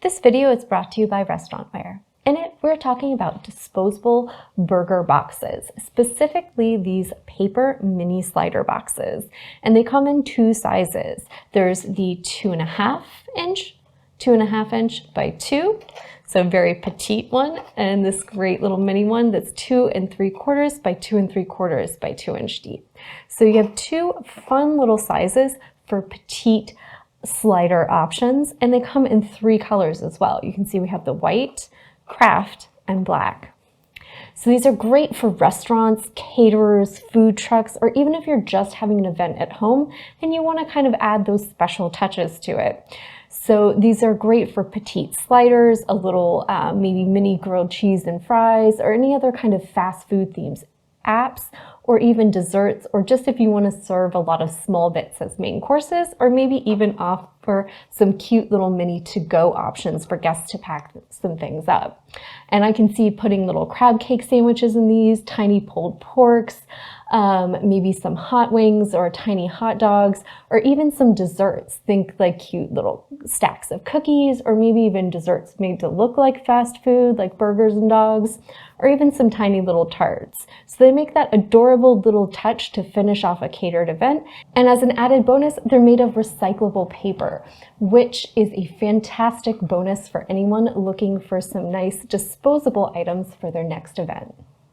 This video is brought to you by Restaurantware. In it, we're talking about disposable burger boxes, specifically these paper mini slider boxes. And they come in two sizes. There's the 2.5 inch by 2, so a very petite one, and this great little mini one that's 2 3/4 by 2 3/4 by 2 inch deep. So you have two fun little sizes for petite slider options, and they come in 3 colors as well. You can see we have the white, craft, and black. So these are great for restaurants, caterers, food trucks, or even if you're just having an event at home and you want to kind of add those special touches to it. So these are great for petite sliders, a little maybe mini grilled cheese and fries, or any other kind of fast food themes, apps, or even desserts, or just if you want to serve a lot of small bits as main courses, or maybe even offer some cute little mini to-go options for guests to pack some things up. And I can see putting little crab cake sandwiches in these, tiny pulled porks, maybe some hot wings or tiny hot dogs, or even some desserts. Think like cute little stacks of cookies, or maybe even desserts made to look like fast food, like burgers and dogs, or even some tiny little tarts. So they make that adorable little touch to finish off a catered event. And as an added bonus, they're made of recyclable paper, which is a fantastic bonus for anyone looking for some nice disposable items for their next event.